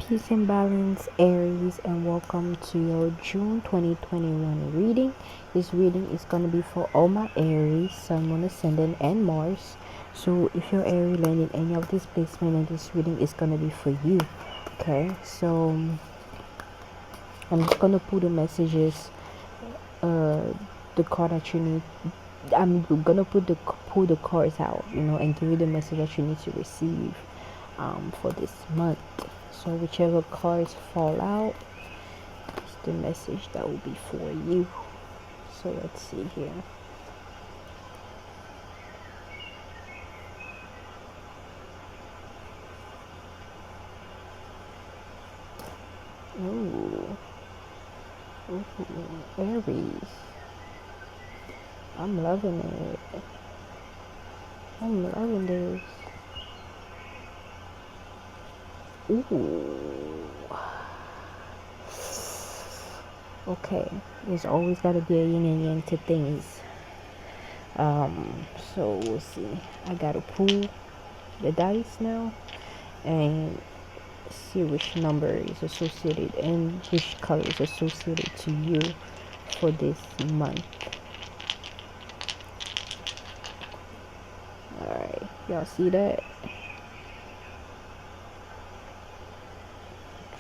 Peace and balance, Aries, and welcome to your June 2021 reading. This reading is going to be for all my Aries, Sun, Moon, Ascendant, and Mars. So if you're Aries landing any of this placement, and this reading is going to be for you. Okay, so I'm just going to pull the messages, the card that you need. I'm gonna pull the cards out, and give you the message that you need to receive for this month. So whichever cards fall out is the message that will be for you. So let's see here. Ooh, Aries. I'm loving it. I'm loving this. Ooh. Okay, there's always got to be a yin and yang to things. So we'll see. I gotta pull the dice now and see which number is associated and which color is associated to you for this month. Alright, y'all see that?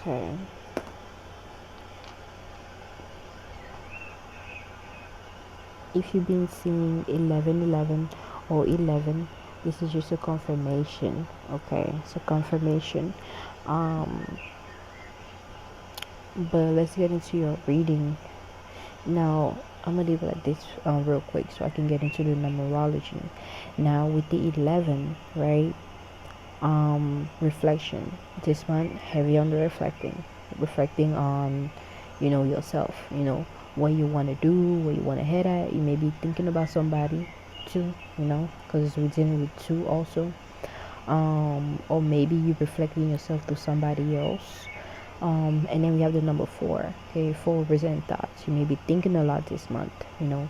Okay. If you've been seeing 1111 or 11, this is just a confirmation. Okay, it's a confirmation. But let's get into your reading now. I'm gonna leave it like this real quick so I can get into the numerology. Now with the 11, right? Reflection this month, heavy on the reflecting on yourself, what you want to do, where you want to head at. You may be thinking about somebody too, because we're dealing with two also, or maybe you reflecting yourself to somebody else. And then we have the number 4. Okay, 4 represent thoughts. You may be thinking a lot this month,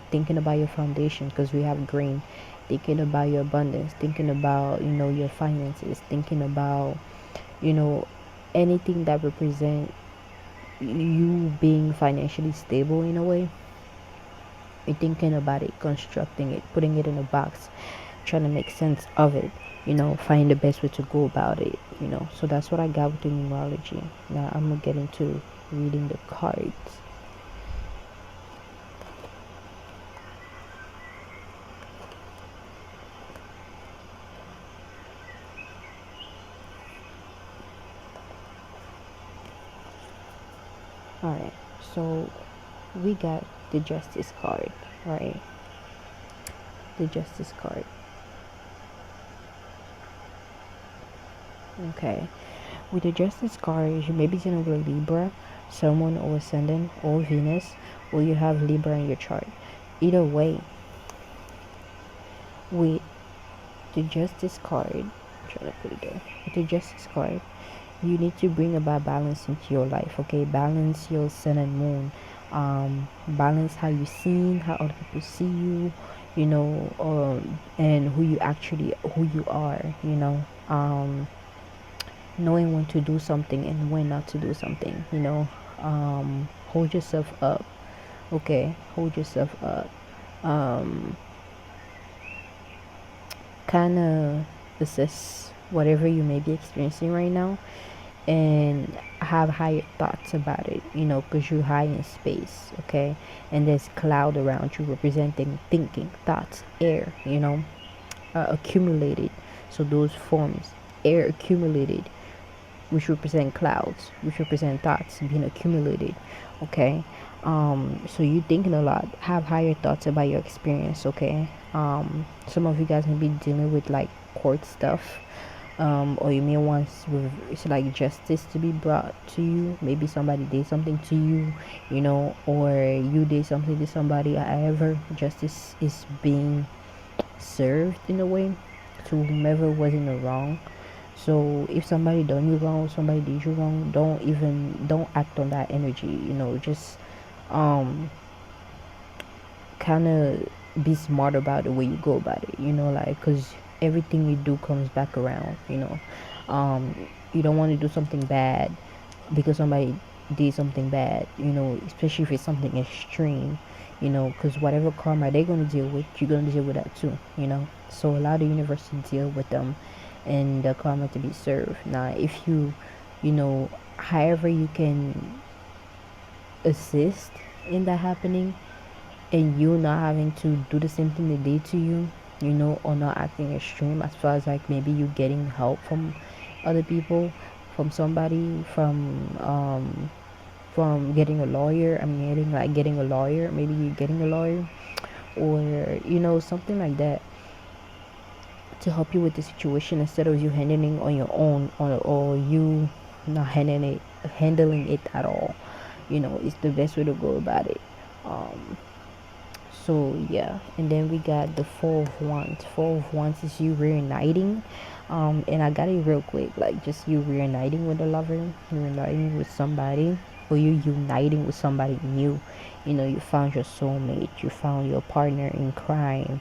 thinking about your foundation, because we have green, thinking about your abundance, thinking about your finances, thinking about anything that represent you being financially stable in a way. You're thinking about it, constructing it, putting it in a box, trying to make sense of it, find the best way to go about it, so that's what I got with the numerology. Now I'm gonna get into reading the cards. Alright, so we got the Justice card, right? The Justice card. Okay, with the Justice card, you may be dealing with Libra, someone, or Ascendant, or Venus, or you have Libra in your chart. Either way, with the Justice card, I'm trying to put it there. With the Justice card, you need to bring about balance into your life. Okay, balance your sun and moon. Balance how you seen, how other people see you, and who you are. Knowing when to do something and when not to do something. Hold yourself up. Okay, hold yourself up. Kind of assess whatever you may be experiencing right now and have higher thoughts about it, because you're high in space. Okay, and there's cloud around you representing thinking, thoughts, air, accumulated. So those forms, air accumulated, which represent clouds, which represent thoughts being accumulated. Okay, so you thinking a lot, have higher thoughts about your experience. Okay, some of you guys may be dealing with like court stuff, or you may want it's like justice to be brought to you. Maybe somebody did something to you, or you did something to somebody. However, justice is being served in a way to whomever was in the wrong. So if somebody done you wrong, somebody did you wrong, don't act on that energy. Just kind of be smart about the way you go about it. Because everything you do comes back around. You don't want to do something bad because somebody did something bad, especially if it's something extreme, because whatever karma they're going to deal with, you're going to deal with that too. So allow the universe to deal with them and the karma to be served. Now, if however you can assist in that happening, and you not having to do the same thing they did to you, or not acting extreme as far as like maybe you getting help from other people, from somebody, from getting a lawyer. I mean, getting a lawyer. Maybe you getting a lawyer, or something like that, to help you with the situation instead of you handling on your own, or you not handling it at all. It's the best way to go about it. So yeah, and then we got the Four of Wands is you reuniting. And I got it real quick, like just you reuniting with a lover, reuniting with somebody, or you uniting with somebody new. You found your soulmate, you found your partner in crime,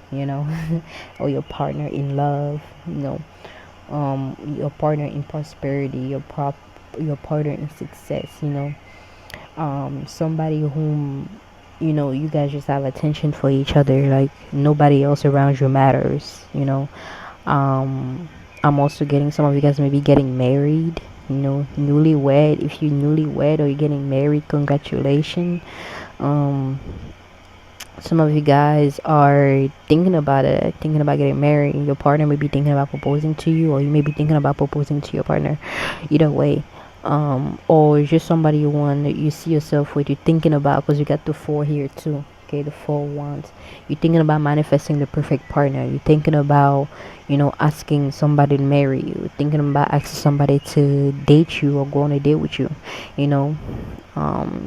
or your partner in love, your partner in prosperity, your partner in success, somebody whom you guys just have attention for each other, like nobody else around you matters. I'm also getting some of you guys maybe getting married, newlywed. If you're newlywed or you're getting married, congratulations. um some of you guys are thinking about it, thinking about getting married. Your partner may be thinking about proposing to you, or you may be thinking about proposing to your partner. Either way, or just somebody you want, you see yourself with, you're thinking about, because you got the four here too. Okay, the Four Wands. You're thinking about manifesting the perfect partner. You're thinking about, asking somebody to marry you. You're thinking about asking somebody to date you or go on a date with you. You know,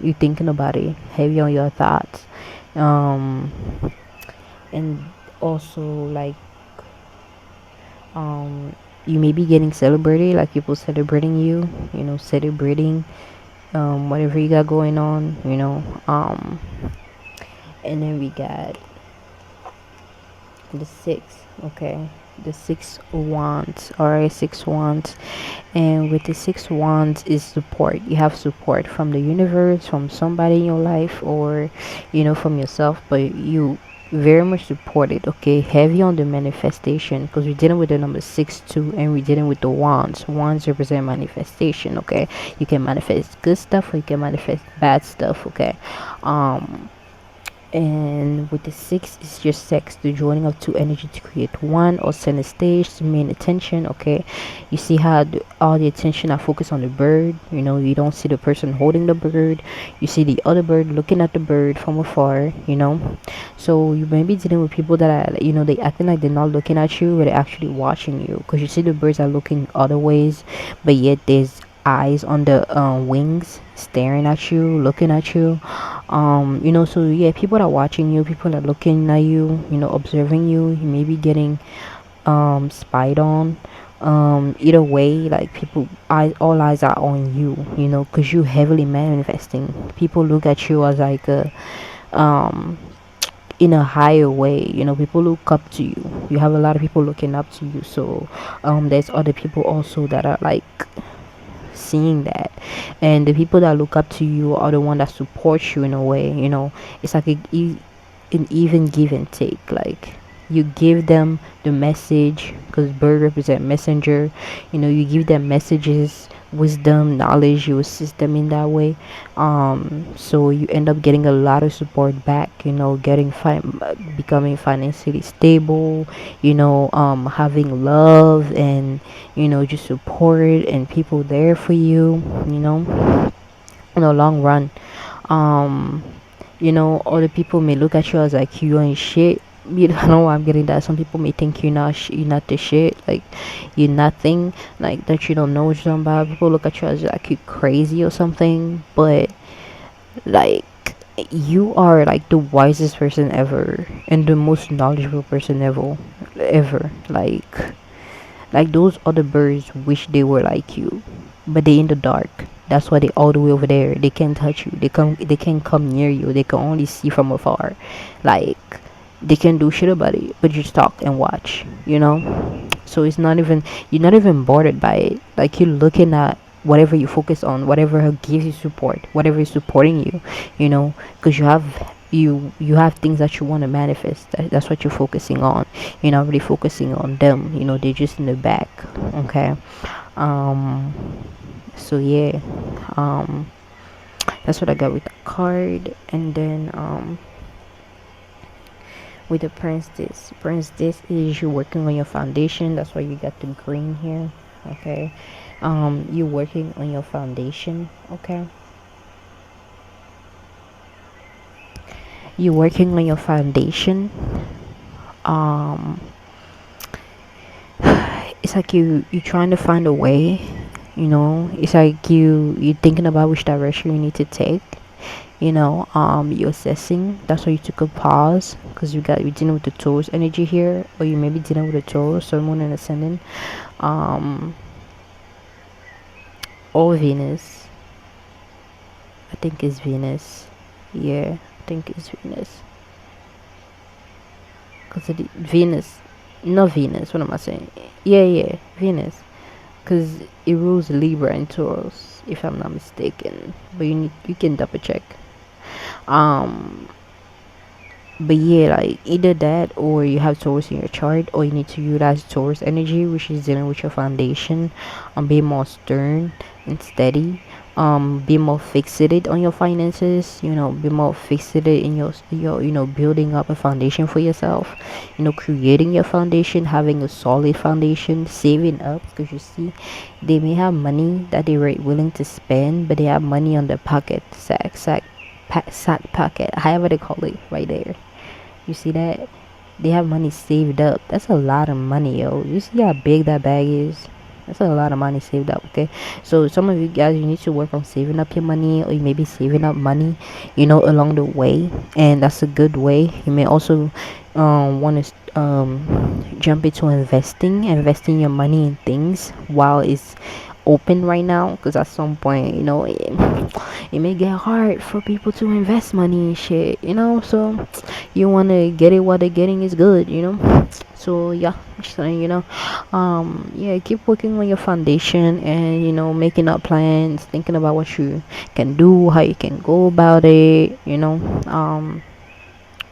you're thinking about it, heavy on your thoughts. um and also, like, you may be getting celebrated, like people celebrating you, celebrating whatever you got going on. And then we got the six. Okay, the Six Wands. All right, Six Wands. And with the Six Wands is support. You have support from the universe, from somebody in your life, or from yourself, but you very much supported. Okay, heavy on the manifestation, because we're dealing with the number six too, and we're dealing with the wands represent manifestation. Okay, you can manifest good stuff, or you can manifest bad stuff. Okay. And with the six, it's just sex, the joining of two energy to create one, or center stage, to main attention. Okay, you see how all the attention are focused on the bird. You don't see the person holding the bird, you see the other bird looking at the bird from afar. So you may be dealing with people that are, they acting like they're not looking at you, but they're actually watching you, because you see the birds are looking other ways, but yet there's eyes on the wings staring at you, looking at you. So yeah, people are watching you, people are looking at you, observing you. You may be getting spied on. Either way, like, people eyes, all eyes are on you, because you heavily manifesting. People look at you as like a um in a higher way. People look up to you. You have a lot of people looking up to you. So there's other people also that are like seeing that, and the people that look up to you are the one that support you in a way. It's like an even give and take. Like, you give them the message, because bird represent messenger. You give them messages, wisdom, knowledge. You assist them in that way. So you end up getting a lot of support back. Becoming financially stable. Having love, and just support, and people there for you. In the long run. um Other people may look at you as like you ain't shit. I know why I'm getting that. Some people may think you're not the shit, like you're nothing, like that you don't know what you're talking about. People look at you as like you crazy or something, but like, you are like the wisest person ever, and the most knowledgeable person ever. Like those other birds wish they were like you, but they in the dark. That's why they all the way over there. They can't touch you. They can't come near you. They can only see from afar. Like, they can do shit about it, but just talk and watch. So it's not even, you're not even bothered by it. Like, you're looking at whatever you focus on, whatever gives you support, whatever is supporting you, you know, because you have things that you want to manifest. That's what you're focusing on. You're not really focusing on them, you know, they're just in the back. Okay. um so yeah, um that's what I got with the card. And then with the prince, this is you working on your foundation. That's why you got the green here. Okay. You working on your foundation. Okay. You working on your foundation. um it's like you trying to find a way, you know. It's like you thinking about which direction you need to take, you know. You're assessing. That's why you took a pause, because you dealing with the Taurus energy here, or you may be dealing with the Taurus, Sun, Moon, and Ascendant, um or Venus. I think it's Venus. Yeah, I think it's Venus. Because Venus, not Venus, what am I saying? Yeah, yeah, Venus. Because it rules Libra and Taurus, if I'm not mistaken. But you can double check. Um, but yeah, like either that, or you have Taurus in your chart, or you need to utilize Taurus energy, which is dealing with your foundation, be more stern and steady. Be more fixated on your finances, you know. Be more fixated in your, you know, building up a foundation for yourself, you know, creating your foundation, having a solid foundation, saving up. Because you see, they may have money that they're willing to spend, but they have money on their pocket, sack pocket, however they call it, right there. You see that? They have money saved up. That's a lot of money, yo. You see how big that bag is? That's a lot of money saved up. Okay, so some of you guys, you need to work on saving up your money, or you may be saving up money, you know, along the way. And that's a good way. You may also want to jump into investing your money in things while it's open right now, because at some point, you know, it may get hard for people to invest money and shit, you know. So you want to get it while the getting is good, you know. So yeah, just saying, you know. Yeah, keep working on your foundation, and you know, making up plans, thinking about what you can do, how you can go about it, you know.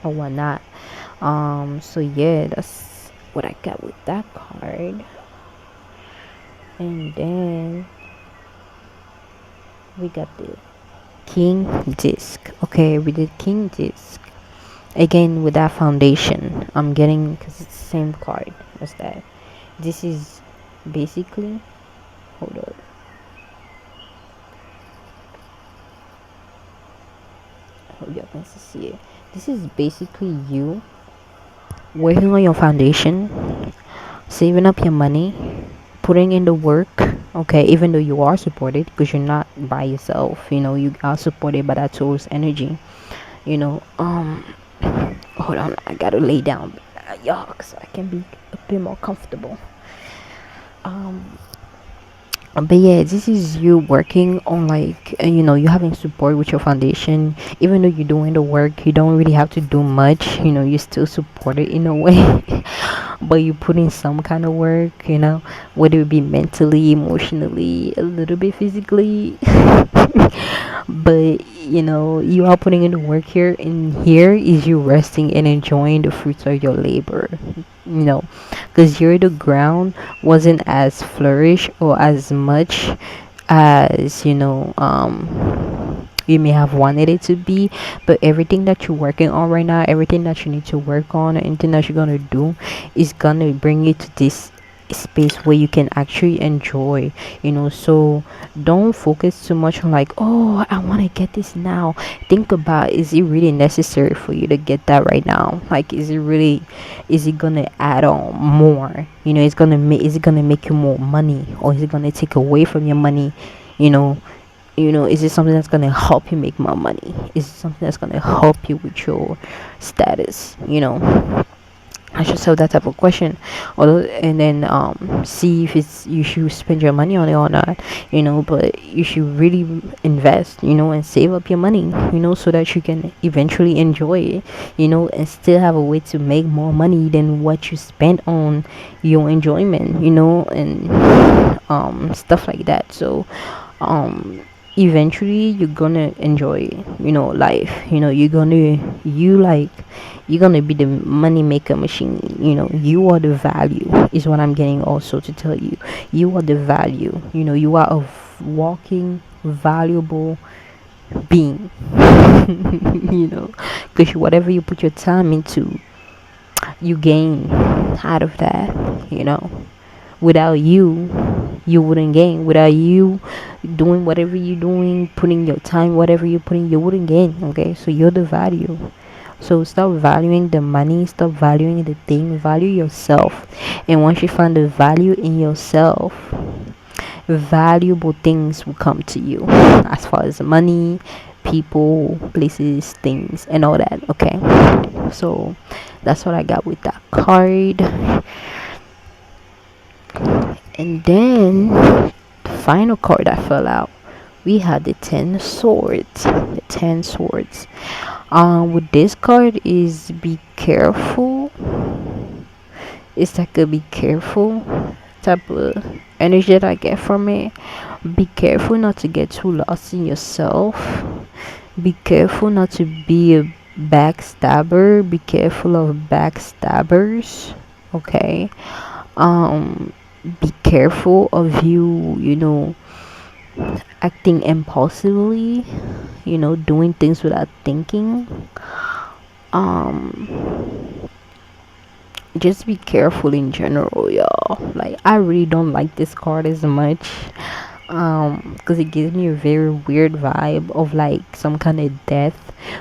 Or whatnot. So yeah, that's what I got with that card. And then we got the king disc. Okay, with the king disc, again with that foundation, I'm getting, because it's the same card as that. This is basically, hold on, hope you can see it. This is basically you working on your foundation, saving up your money, putting in the work. Okay, even though you are supported, because you're not by yourself, you know, you are supported by that source energy, you know. Hold on, I gotta lay down, y'all, so I can be a bit more comfortable. But yeah, this is you working on, like, you know, you having support with your foundation. Even though you're doing the work, you don't really have to do much, you know. You still support it in a way. But you put in some kind of work, you know, whether it be mentally, emotionally, a little bit physically. But you know, you are putting in the work here, and here is you resting and enjoying the fruits of your labor, you know. Because here the ground wasn't as flourish or as much as, you know, you may have wanted it to be. But everything that you're working on right now, everything that you need to work on, anything that you're gonna do, is gonna bring you to this space where you can actually enjoy, you know. So don't focus too much on, like, oh, I want to get this now. Think about, is it really necessary for you to get that right now? Like, is it gonna add on more, you know? Is it gonna make you more money, or is it gonna take away from your money, you know? Is it something that's gonna help you make more money? Is it something that's gonna help you with your status, you know? Ask yourself that type of question, although, and then see if it's you should spend your money on it or not, but you should really invest, and save up your money, so that you can eventually enjoy it, and still have a way to make more money than what you spent on your enjoyment, and stuff like that. So um eventually you're gonna enjoy, life, you're gonna be the money maker machine. You are the value, is what I'm getting also to tell you. You are the value, you are a walking valuable being. Because whatever you put your time into, you gain out of that. Without you, you wouldn't gain. Without you doing whatever you're doing, putting your time, whatever you're putting, you wouldn't gain. Okay, so you're the value. So stop valuing the money, stop valuing the thing, value yourself. And once you find the value in yourself, valuable things will come to you, as far as money, people, places, things, and all that. Okay, so that's what I got with that card. And then the final card that fell out, we had the 10 swords. The 10 swords. With this card is be careful. It's like a be careful type of energy that I get from it. Be careful not to get too lost in yourself. Be careful not to be a backstabber. Be careful of backstabbers. Okay. Be careful of you acting impulsively, doing things without thinking. Just be careful in general, y'all. Like, I really don't like this card as much, because it gives me a very weird vibe of like some kind of death,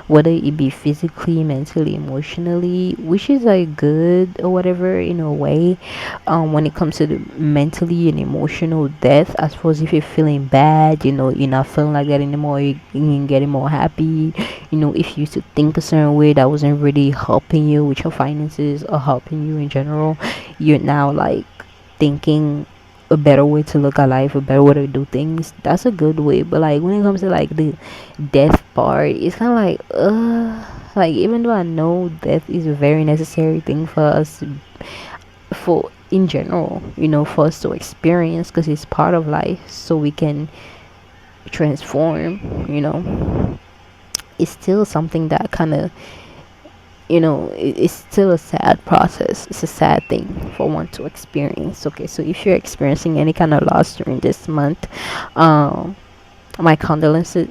whether it be physically, mentally, emotionally, which is like good or whatever in a way. When it comes to the mentally and emotional death, I suppose if you're feeling bad, you're not feeling like that anymore, you're getting more happy. If you used to think a certain way that wasn't really helping you with your finances or helping you in general, you're now like thinking a better way to look at life, a better way to do things. That's a good way. But like when it comes to like the death part, it's kind of like like, even though I know death is a very necessary thing for us, for in general, for us to experience, because it's part of life, so we can transform. It's still something that kind of, it's still a sad process. It's a sad thing for one to experience. Okay, so if you're experiencing any kind of loss during this month, my condolences,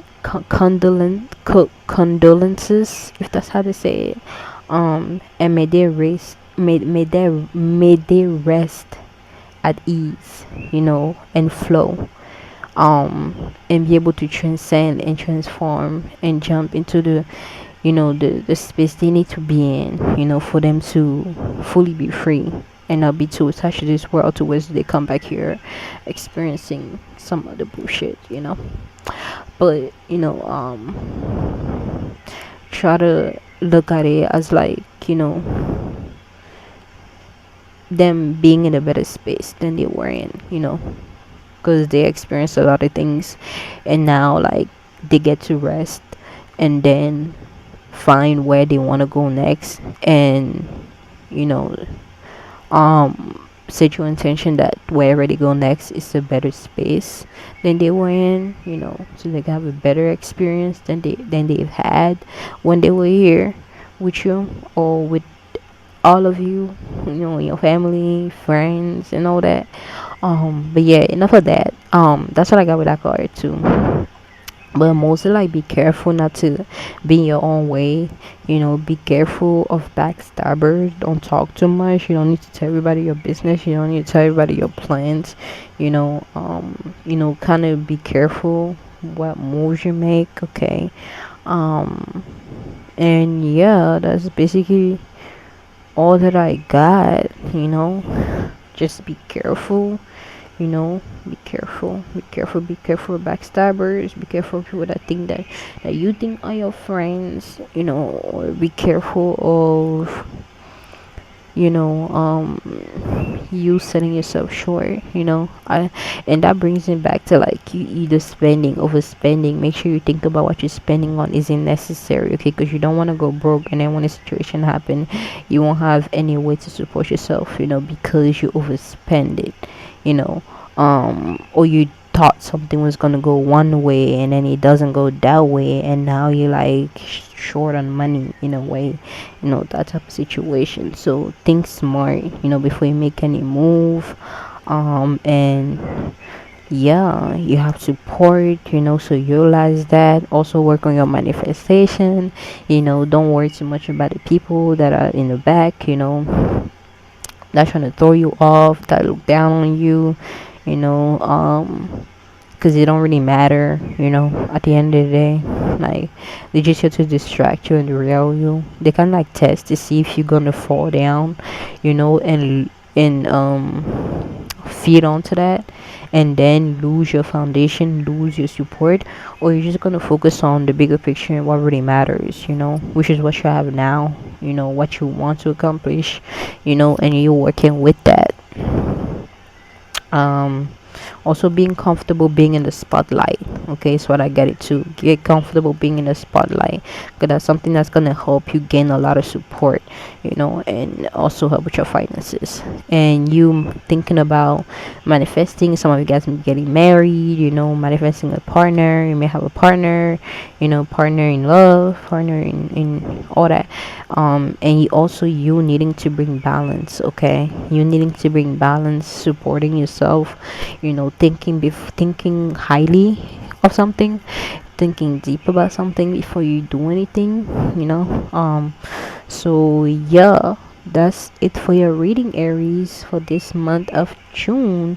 condolences, if that's how to say it. And may they rest, may they rest at ease, and flow, and be able to transcend and transform and jump into the space they need to be in, for them to fully be free and not be too attached to this world to which they come back here experiencing some other bullshit. But try to look at it as like, them being in a better space than they were in, because they experienced a lot of things, and now like they get to rest and then find where they want to go next, and you know set your intention that wherever they go next is a better space than they were in, so they can have a better experience than they've had when they were here with you, or with all of you, your family, friends, and all that. But yeah, enough of that. That's what I got with that card too. But mostly, like, be careful not to be in your own way. Be careful of backstabbers. Don't talk too much. You don't need to tell everybody your business. You don't need to tell everybody your plans. Kind of be careful what moves you make. Okay. And yeah, that's basically all that I got. Just be careful. Be careful of backstabbers. Be careful of people that think that you think are your friends. Or be careful of you setting yourself short, and that brings me back to like you either spending, overspending. Make sure you think about what you're spending on isn't necessary, okay? Because you don't want to go broke, and then when a situation happen, you won't have any way to support yourself, because you overspend it, or you thought something was gonna go one way and then it doesn't go that way, and now you're like short on money in a way, that type of situation. So think smart, before you make any move. And yeah, you have support, so you realize that. Also work on your manifestation, don't worry too much about the people that are in the back, that trying to throw you off, that look down on you, you know because it don't really matter, at the end of the day. Like, they just here to distract you and derail you. They can like test to see if you're gonna fall down, and feed onto that, and then lose your foundation, lose your support, or you're just gonna focus on the bigger picture and what really matters, which is what you have now, what you want to accomplish, and you're working with that. um Also, being comfortable being in the spotlight, okay, is what I get it to. Get comfortable being in the spotlight, because that's something that's gonna help you gain a lot of support, and also help with your finances. And you thinking about manifesting, some of you guys may be getting married, manifesting a partner. You may have a partner, partner in love, partner in all that. And you needing to bring balance, okay? You needing to bring balance, supporting yourself, thinking highly of something, thinking deep about something before you do anything, so yeah, that's it for your reading, Aries, for this month of June.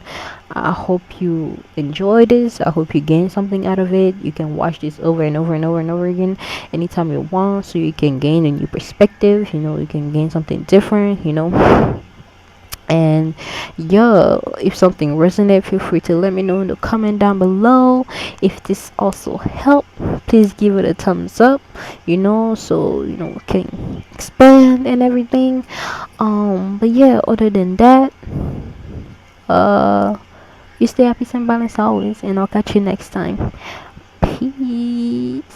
I hope you enjoy this. I hope you gain something out of it. You can watch this over and over and over and over again anytime you want, so you can gain a new perspective, you can gain something different, and yeah, if something resonates, feel free to let me know in the comment down below. If this also helped, please give it a thumbs up, so we can expand and everything. But yeah, other than that, uh you stay happy and balanced always, and I'll catch you next time. Peace.